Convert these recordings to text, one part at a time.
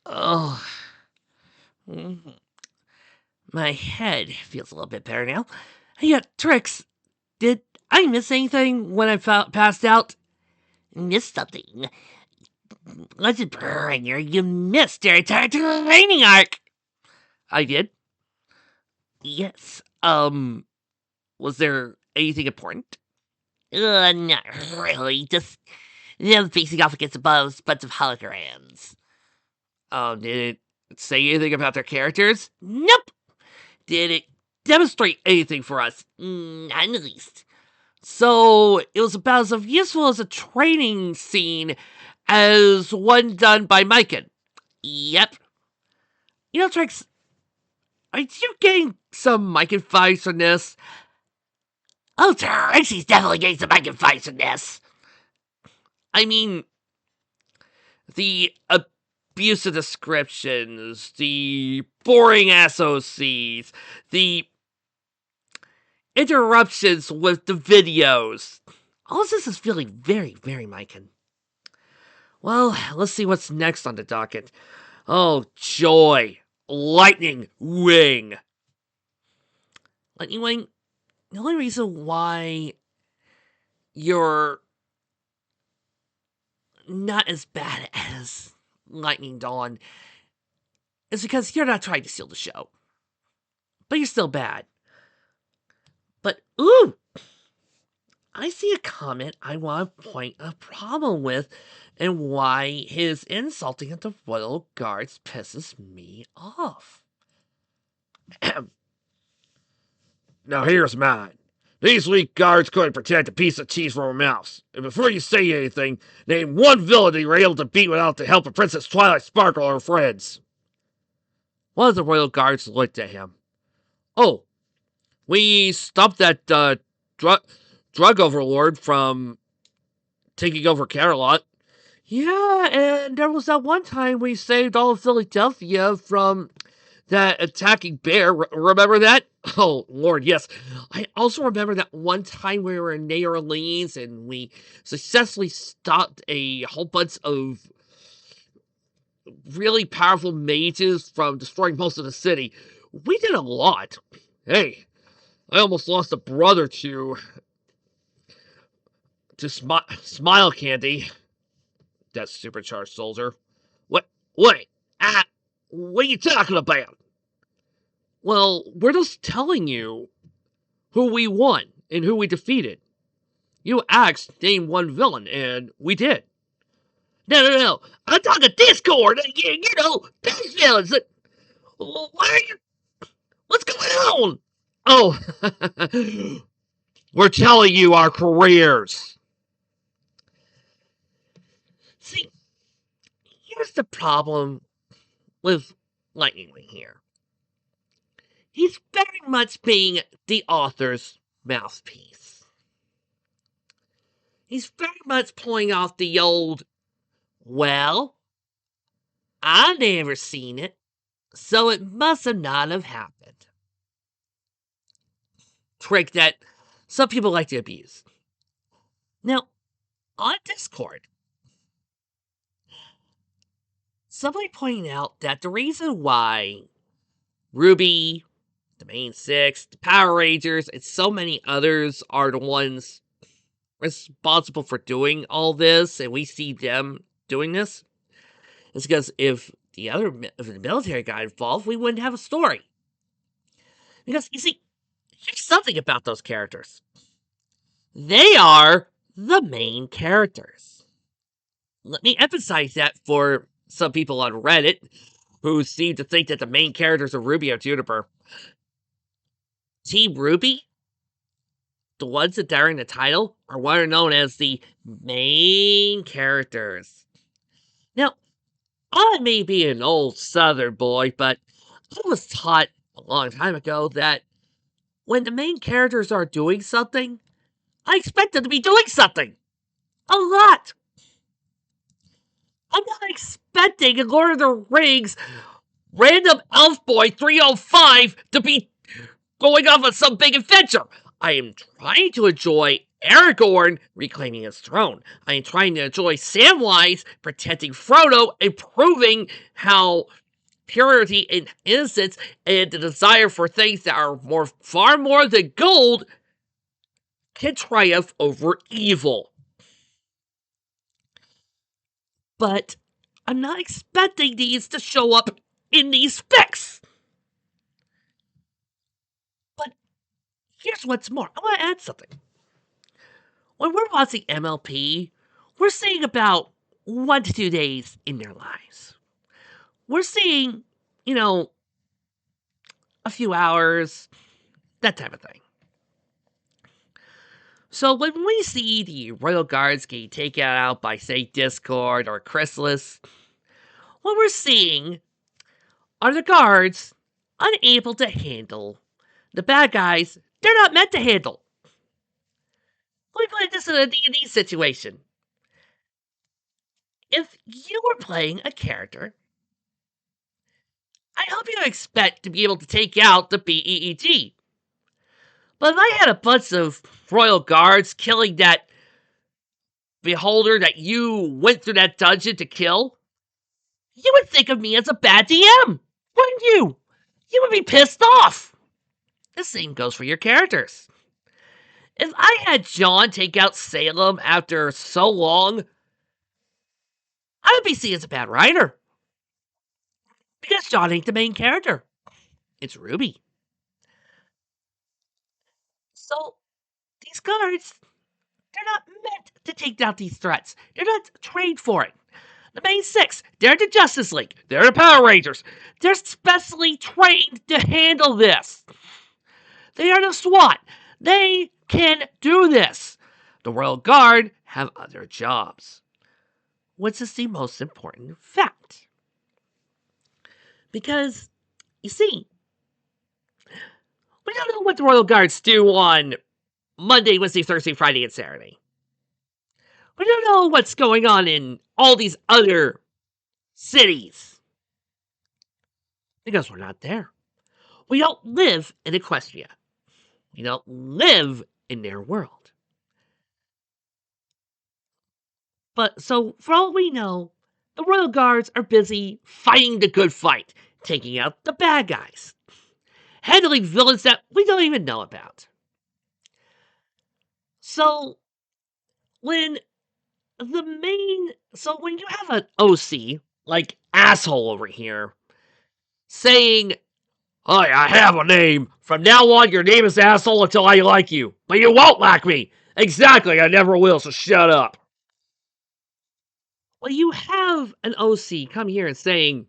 Oh, my head feels a little bit better now. Yeah, Trix, did I miss anything when I passed out? Missed something? Legend Bringer, you missed your entire training arc! I did? Yes. Was there anything important? Not really. Just them facing off against a bunch of holograms. Did it say anything about their characters? Nope. Did it demonstrate anything for us? Not in the least. So it was about as useful as a training scene as one done by Mikan. Yep. You know, Trix, are you getting some Mikan vibes from this? Oh, Trixie's definitely getting some Mikan vibes from this. I mean, the abusive descriptions, the boring SOCs, the interruptions with the videos. All of this is feeling very, very Mikan. Well, let's see what's next on the docket. Oh, joy. Lightning Wing. Lightning Wing, the only reason why you're not as bad as Lightning Dawn is because you're not trying to steal the show. But you're still bad. But, ooh! I see a comment I want to point a problem with and why his insulting of the Royal Guards pisses me off. Now here's mine. These weak guards couldn't protect a piece of cheese from a mouse. And before you say anything, name one villain you were able to beat without the help of Princess Twilight Sparkle or her friends. One of the Royal Guards looked at him. Oh, we stopped that drug overlord from taking over Carolot. Yeah, and there was that one time we saved all of Philadelphia from that attacking bear. Remember that? Oh, Lord, yes. I also remember that one time we were in New Orleans and we successfully stopped a whole bunch of really powerful mages from destroying most of the city. We did a lot. Hey, I almost lost a brother to Smile Candy. That supercharged soldier. What? What are you talking about? Well, we're just telling you who we won and who we defeated. You asked name one villain, and we did. No. I'm talking Discord. You know, those villains. Why are you? What's going on? Oh, we're telling you our careers. See, here's the problem with Lightning Wing here. He's very much being the author's mouthpiece. He's very much pulling off the old, well, I never seen it, so it must not have happened trick that some people like to abuse. Now, on Discord, somebody pointed out that the reason why Ruby, the main six, the Power Rangers, and so many others are the ones responsible for doing all this, and we see them doing this, is because if the military got involved, we wouldn't have a story. Because, you see, here's something about those characters. They are the main characters. Let me emphasize that for some people on Reddit who seem to think that the main characters are Ruby and Juniper. Team Ruby, the ones that are in the title, are what are known as the main characters. Now, I may be an old Southern boy, but I was taught a long time ago that when the main characters are doing something, I expect them to be doing something. A lot. I'm not expecting in Lord of the Rings random elf boy 305 to be going off on some big adventure. I am trying to enjoy Aragorn reclaiming his throne. I am trying to enjoy Samwise protecting Frodo and proving how purity and innocence and the desire for things that are far more than gold can triumph over evil. But I'm not expecting these to show up in these fics. But here's what's more. I want to add something. When we're watching MLP, we're seeing about 1 to 2 days in their lives. We're seeing, a few hours, that type of thing. So when we see the Royal Guards getting taken out by, say, Discord or Chrysalis, what we're seeing are the guards unable to handle the bad guys they're not meant to handle. Let me put this in a D&D situation. If you were playing a character, I hope you expect to be able to take out the BEEG. But if I had a bunch of Royal Guards killing that beholder that you went through that dungeon to kill, you would think of me as a bad DM, wouldn't you? You would be pissed off. The same goes for your characters. If I had John take out Salem after so long, I would be seen as a bad writer. Because John ain't the main character. It's Ruby. So, these guards, they're not meant to take down these threats. They're not trained for it. The main six, they're the Justice League. They're the Power Rangers. They're specially trained to handle this. They are the SWAT. They can do this. The Royal Guard have other jobs. Which is the most important fact. Because, you see, we don't know what the Royal Guards do on Monday, Wednesday, Thursday, Friday, and Saturday. We don't know what's going on in all these other cities. Because we're not there. We don't live in Equestria. We don't live in their world. But so, for all we know, the Royal Guards are busy fighting the good fight, taking out the bad guys, handling villains that we don't even know about. So, when you have an OC, like asshole over here, saying, "Hi, I have a name. From now on, your name is asshole until I like you. But you won't like me. Exactly, I never will, so shut up." Well, you have an OC come here and saying,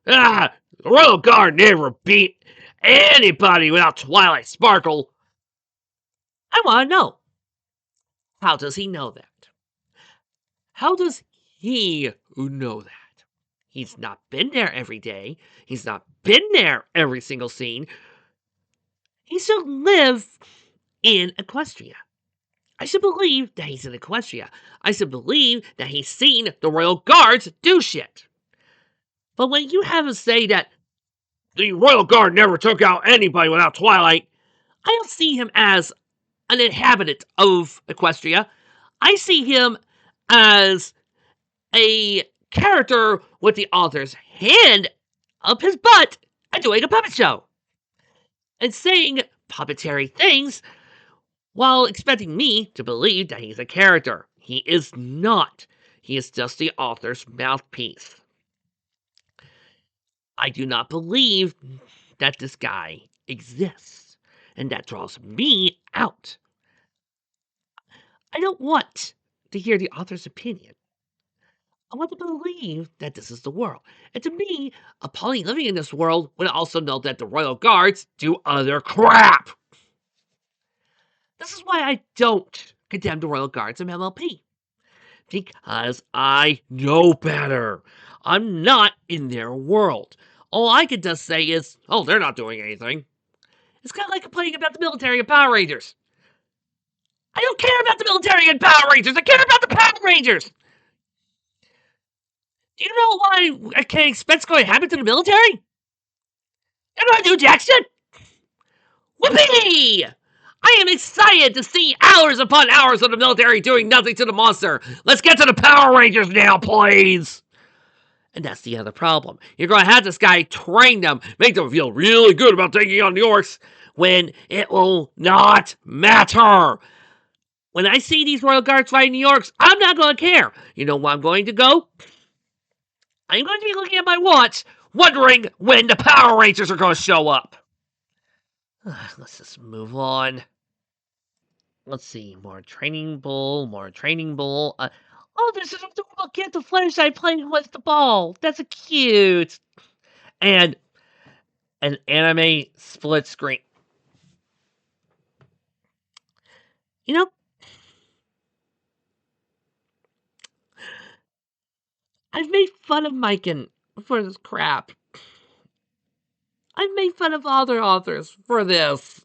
"The Royal Guard never beat anybody without Twilight Sparkle." I want to know, how does he know that? How does he know that? He's not been there every day. He's not been there every single scene. He should live in Equestria. I should believe that he's in Equestria. I should believe that he's seen the Royal Guards do shit. But when you have him say that the Royal Guard never took out anybody without Twilight, I don't see him as an inhabitant of Equestria. I see him as a character with the author's hand up his butt and doing a puppet show. And saying puppetery things while expecting me to believe that he's a character. He is not. He is just the author's mouthpiece. I do not believe that this guy exists, and that draws me out. I don't want to hear the author's opinion. I want to believe that this is the world. And to me, a Polly living in this world would also know that the Royal Guards do other crap. This is why I don't condemn the Royal Guards of MLP. Because I know better. I'm not in their world. All I can just say is, oh, they're not doing anything. It's kind of like complaining about the military and Power Rangers. I don't care about the military and Power Rangers. I care about the Power Rangers. Do you know why I can't expect going to happen to the military? You know what I do, Jackson? Whoopee! I am excited to see hours upon hours of the military doing nothing to the monster. Let's get to the Power Rangers now, please. And that's the other problem. You're going to have this guy train them, make them feel really good about taking on the orcs, when it will not matter. When I see these Royal Guards fighting the orcs, I'm not going to care. You know where I'm going to go? I'm going to be looking at my watch, wondering when the Power Rangers are going to show up. Let's just move on. Let's see. More Training Bull. Oh, there's an adorable kid to Fluttershy playing with the ball. That's a cute. And an anime split screen. You know, I've made fun of Mikan for this crap. I've made fun of other authors for this.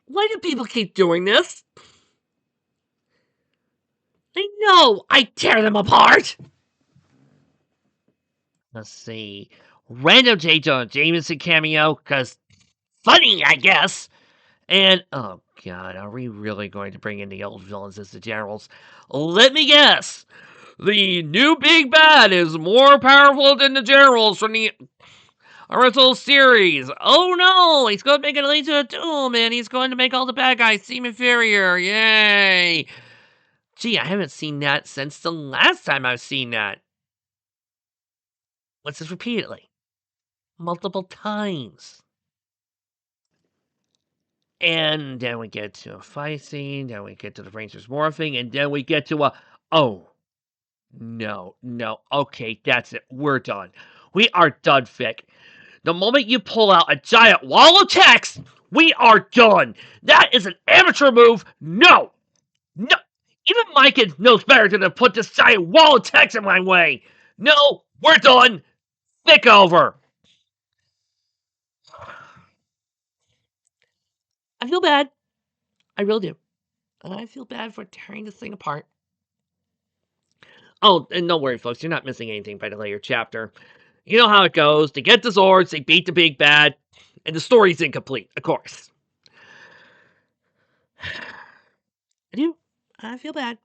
Why do people keep doing this? I know I tear them apart. Let's see. Random J. Jonah Jameson cameo, because funny, I guess. And, oh god, are we really going to bring in the old villains as the generals? Let me guess. The new big bad is more powerful than the generals from the original series. Oh no, he's going to make it lead to a doom, and he's going to make all the bad guys seem inferior. Yay. Gee, I haven't seen that since the last time I've seen that. What's this repeatedly? Multiple times. And then we get to a fight scene, then we get to the Rangers morphing, and then we get to a, oh, no, okay, that's it, we're done. We are done, Fick. The moment you pull out a giant wall of text, we are done. That is an amateur move. No. Even Micah knows better than to put this giant wall of text in my way. No, we're done. Fick over. I feel bad. I really do. I feel bad for tearing this thing apart. Oh, and don't worry, folks. You're not missing anything by the later chapter. You know how it goes. They get the Zords, they beat the big bad, and the story's incomplete, of course. I do. I feel bad.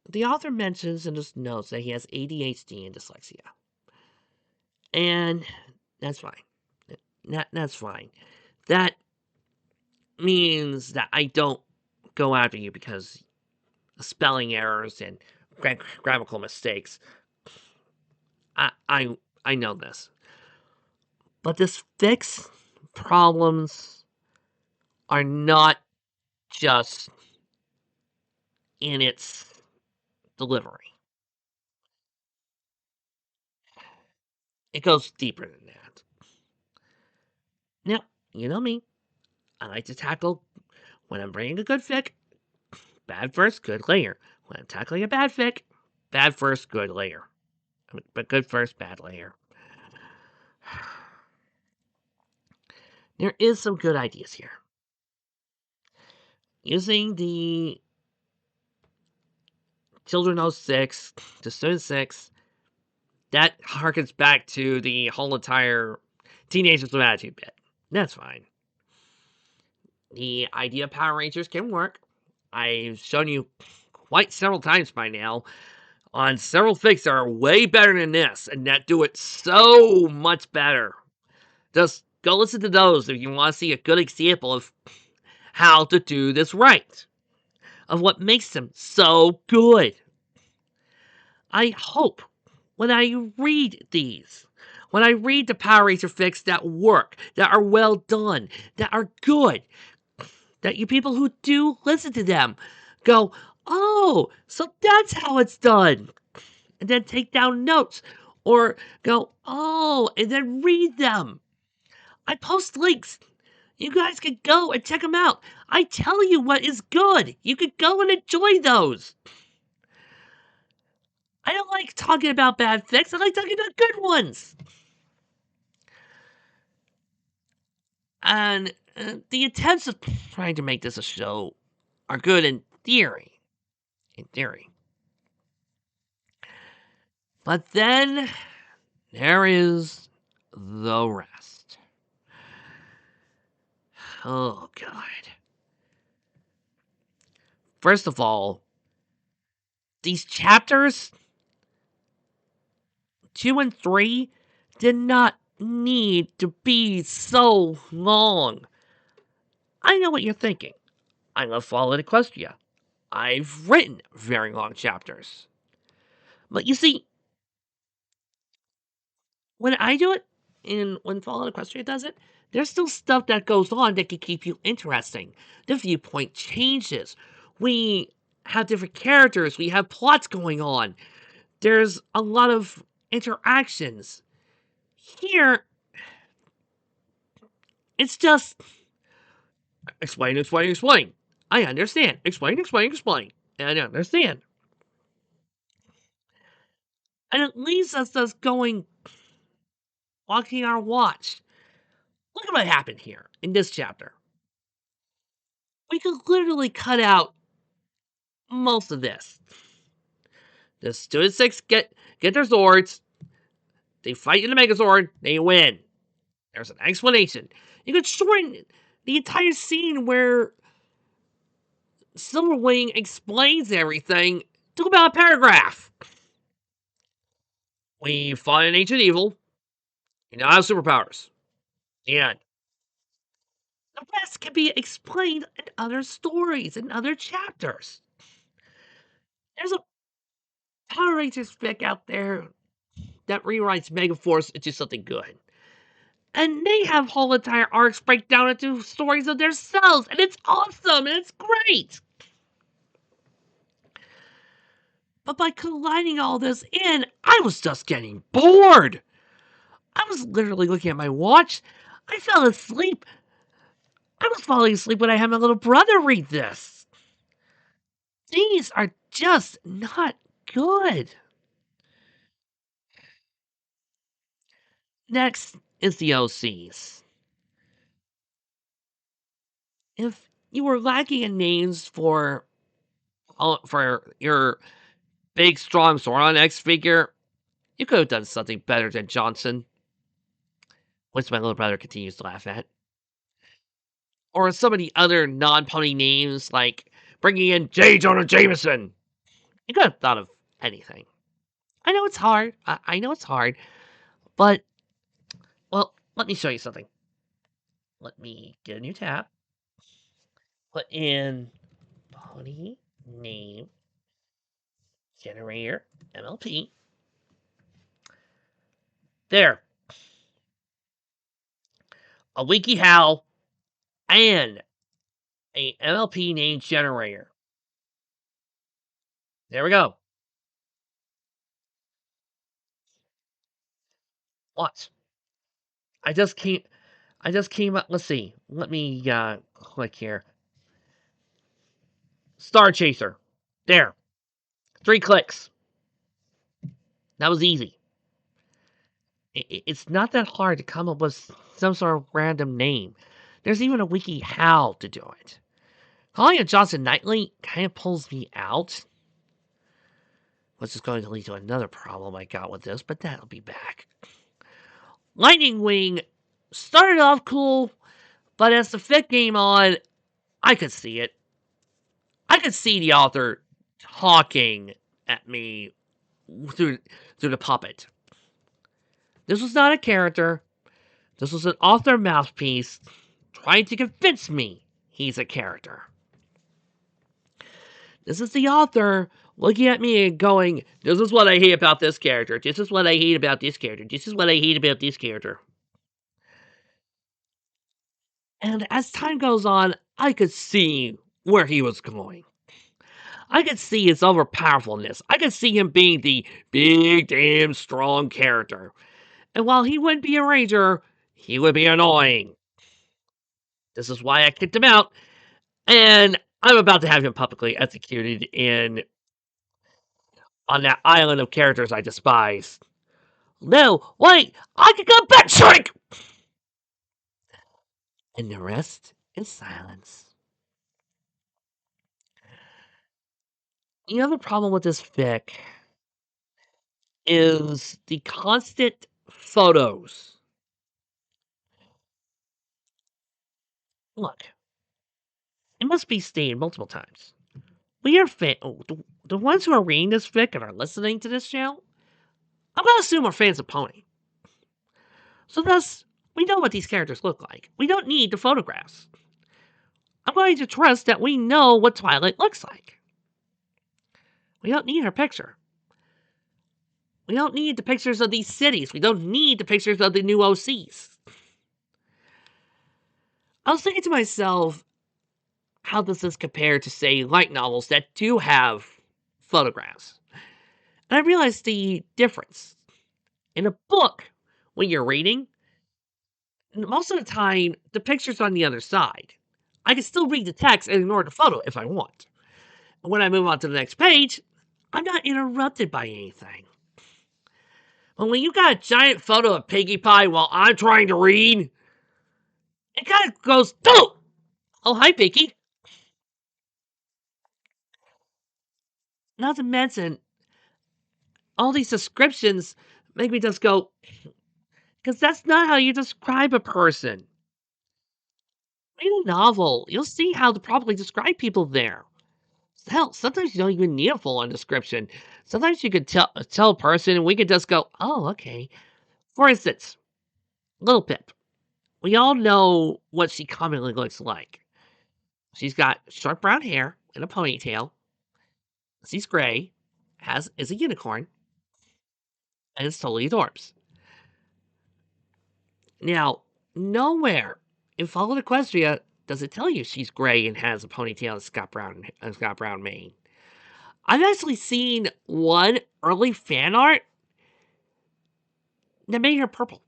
The author mentions in his notes that he has ADHD and dyslexia. And that's fine. That's fine. That means that I don't go after you because of spelling errors and grammatical mistakes. I know this. But this fix problems are not just in its delivery. It goes deeper than that. Now, you know me. I like to tackle, when I'm bringing a good fic, bad first, good later. When I'm tackling a bad fic, bad first, good later. But good first, bad later. There is some good ideas here. Using the Children 06 to Student 6, that harkens back to the whole entire Teenagers with Attitude bit. That's fine. The idea of Power Rangers can work. I've shown you quite several times by now on several fics that are way better than this and that do it so much better. Just go listen to those if you want to see a good example of how to do this right, of what makes them so good. I hope when I read these, when I read the Power Ranger fics that work, that are well done, that are good, that you people who do listen to them go, oh, so that's how it's done. And then take down notes or go, oh, and then read them. I post links. You guys can go and check them out. I tell you what is good. You can go and enjoy those. I don't like talking about bad fics. I like talking about good ones. And the attempts of trying to make this a show are good in theory. In theory. But then there is the rest. Oh, God. First of all, these chapters 2 and 3 did not need to be so long. I know what you're thinking. I love Fallout Equestria. I've written very long chapters. But you see, when I do it, and when Fallout Equestria does it, there's still stuff that goes on that can keep you interesting. The viewpoint changes. We have different characters. We have plots going on. There's a lot of interactions. Here, it's just explain, explain, explain. I understand. Explain, explain, explain. And I understand. And it leaves us just going, walking our watch. Look at what happened here in this chapter. We could literally cut out most of this. The Student 6 get their swords. They fight in the Megazord. They win. There's an explanation. You could shorten the entire scene where Silverwing explains everything to about a paragraph. We fought an ancient evil. You now have superpowers. The end. The rest can be explained in other stories, in other chapters. There's a Power Rangers fic out there that rewrites Megaforce into something good. And they have whole entire arcs break down into stories of themselves, and it's awesome, and it's great! But by colliding all this in, I was just getting bored! I was literally looking at my watch. I fell asleep. I was falling asleep when I had my little brother read this. These are just not good. Next is the OCs. If you were lacking in names for your big, strong Sauron X figure, you could have done something better than Johnson, which my little brother continues to laugh at. Or some of the other non-pony names, like bringing in J. Jonah Jameson. You could have thought of anything. I know it's hard. I know it's hard. But, well, let me show you something. Let me get a new tab. Put in pony name generator MLP. There. A WikiHow and a MLP name generator. There we go. What? I just came up. Let's see. Let me click here. Star Chaser. There. 3 clicks. That was easy. It's not that hard to come up with some sort of random name. There's even a wiki how to do it. Calling it Johnson Knightley kind of pulls me out. Which is going to lead to another problem I got with this, but that'll be back. Lightning Wing started off cool, but as the fic came on, I could see it. I could see the author talking at me through the puppet. This was not a character. This was an author mouthpiece trying to convince me he's a character. This is the author looking at me and going, this is what I hate about this character. This is what I hate about this character. This is what I hate about this character. And as time goes on, I could see where he was going. I could see his overpowerfulness. I could see him being the big, damn strong character. And while he wouldn't be a ranger, he would be annoying. This is why I kicked him out. And I'm about to have him publicly executed on that island of characters I despise. No, wait, I can go back, Shrink! And the rest is silence. The other problem with this fic is the constant photos. Look, it must be stated multiple times. We are the ones who are reading this fic and are listening to this channel. I'm gonna assume are fans of Pony. So thus, we know what these characters look like. We don't need the photographs. I'm going to trust that we know what Twilight looks like. We don't need her picture. We don't need the pictures of these cities. We don't need the pictures of the new OCs. I was thinking to myself, how does this compare to, say, light novels that do have photographs? And I realized the difference. In a book, when you're reading, most of the time, the picture's on the other side. I can still read the text and ignore the photo if I want. When I move on to the next page, I'm not interrupted by anything. But when you got a giant photo of Piggy Pie while I'm trying to read, it kind of goes, oh, hi, Piggy. Not to mention, all these descriptions make me just go, because that's not how you describe a person. Read a novel. You'll see how to properly describe people there. Hell, sometimes you don't even need a full-on description. Sometimes you could tell a person and we could just go, oh, okay. For instance, Little Pip. We all know what she commonly looks like. She's got short brown hair and a ponytail. She's gray, is a unicorn, and is totally adorbs. Now, nowhere in Fallen Equestria does it tell you she's gray and has a ponytail and Scott Brown mane. I've actually seen one early fan art that made her purple.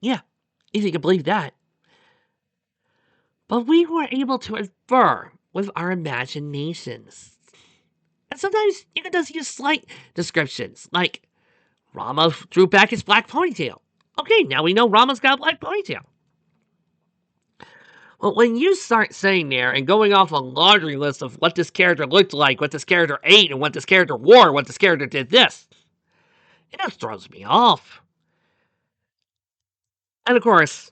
Yeah, if you can believe that. But we were able to infer with our imaginations. And sometimes you can just use slight descriptions, like Rama drew back his black ponytail. Okay, now we know Rama's got a black ponytail. Well, when you start saying there and going off a laundry list of what this character looked like, what this character ate, and what this character wore, what this character did this, it just throws me off. And of course,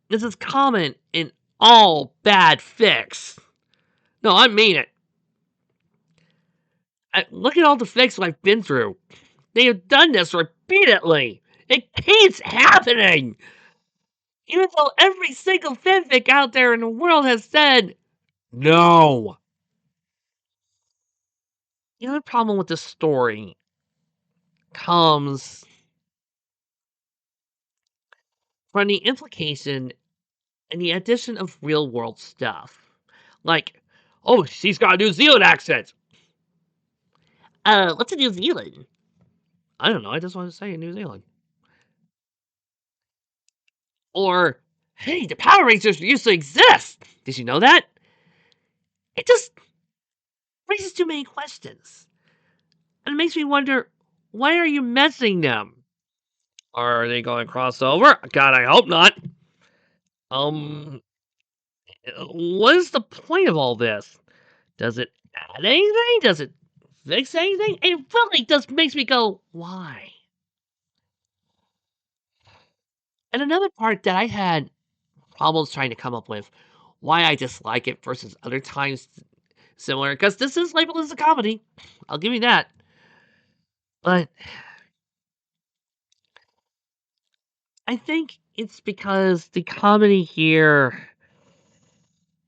this is common in all bad fics. No, I mean it. Look at all the fics I've been through. They have done this repeatedly. It keeps happening. Even though every single fanfic out there in the world has said, no. The other problem with this story comes from the implication and the addition of real world stuff. Like, oh, she's got a New Zealand accent. What's a New Zealand? I don't know, I just wanted to say New Zealand. Or, hey, the Power Rangers used to exist. Did you know that? It just raises too many questions. And it makes me wonder, why are you messing them? Are they going crossover? God, I hope not. What is the point of all this? Does it add anything? Does it fix anything? It really just makes me go, why? And another part that I had problems trying to come up with why I dislike it versus other times similar, because this is labeled as a comedy. I'll give you that. But I think it's because the comedy here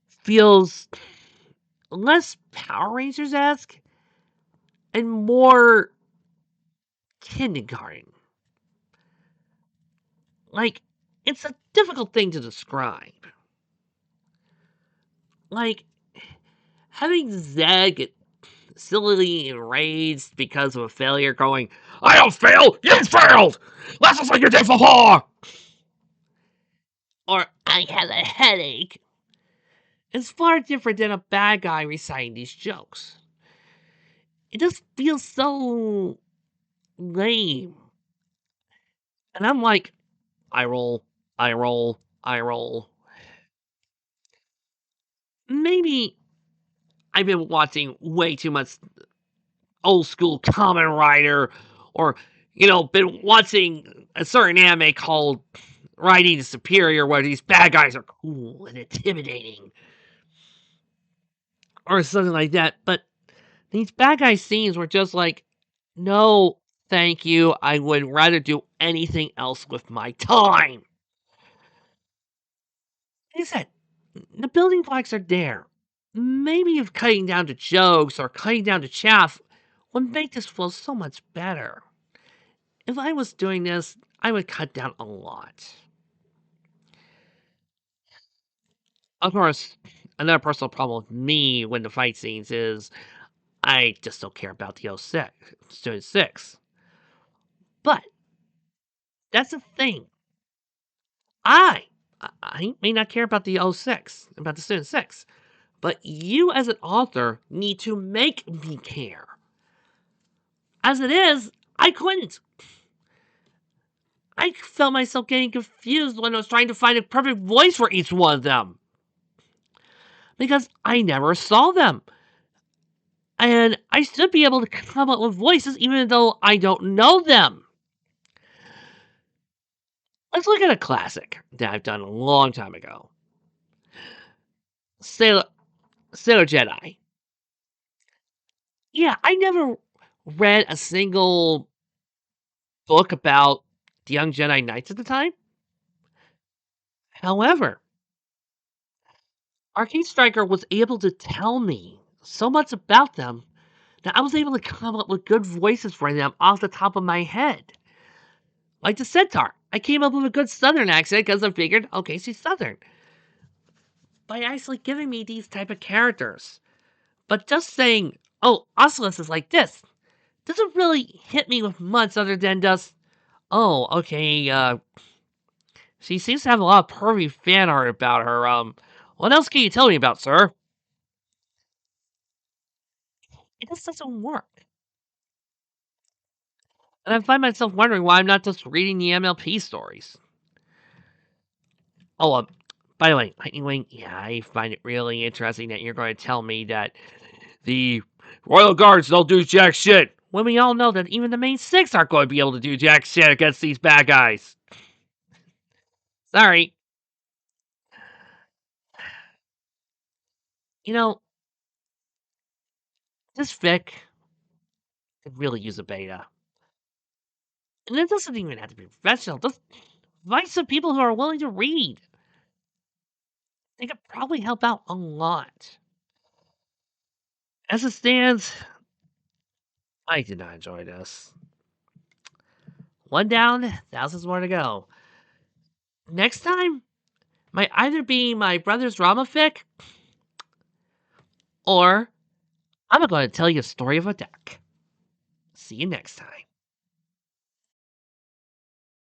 feels less Power Rangers-esque and more kindergarten. Like, it's a difficult thing to describe. Like, having Zeg get silly enraged because of a failure going, I don't fail, you failed! That's just like you did before! Or, I had a headache. It's far different than a bad guy reciting these jokes. It just feels so lame. And I'm like, I roll, I roll, I roll. Maybe I've been watching way too much old school Kamen Rider, or, been watching a certain anime called writing is superior where these bad guys are cool and intimidating. Or something like that. But these bad guy scenes were just like, no, thank you. I would rather do anything else with my time. Like I said, the building blocks are there. Maybe if cutting down to jokes or cutting down to chaff would make this feel so much better. If I was doing this, I would cut down a lot. Of course, another personal problem with me when the fight scenes is I just don't care about the Student 6. But that's the thing. I I may not care about the 06, about the Student 6, but you as an author need to make me care. As it is, I couldn't. I felt myself getting confused when I was trying to find a perfect voice for each one of them. Because I never saw them. And I should be able to come up with voices even though I don't know them. Let's look at a classic that I've done a long time ago. Sailor Jedi. Yeah, I never read a single book about the young Jedi Knights at the time. However, Arcade Striker was able to tell me so much about them that I was able to come up with good voices for them off the top of my head. Like the Centaur. I came up with a good Southern accent because I figured, okay, she's Southern. By actually giving me these type of characters. But just saying, oh, Oculus is like this, doesn't really hit me with much other than just, oh, okay, she seems to have a lot of pervy fan art about her. What else can you tell me about, sir? It just doesn't work. And I find myself wondering why I'm not just reading the MLP stories. Oh, by the way, Lightning Wing, yeah, I find it really interesting that you're going to tell me that the Royal Guards don't do jack shit, when we all know that even the main 6 aren't going to be able to do jack shit against these bad guys. Sorry. You know, this fic could really use a beta. And it doesn't even have to be professional. Just find some people who are willing to read. They could probably help out a lot. As it stands, I did not enjoy this. One down, thousands more to go. Next time might either be my brother's drama fic, or I'm going to tell you a story of a duck. See you next time.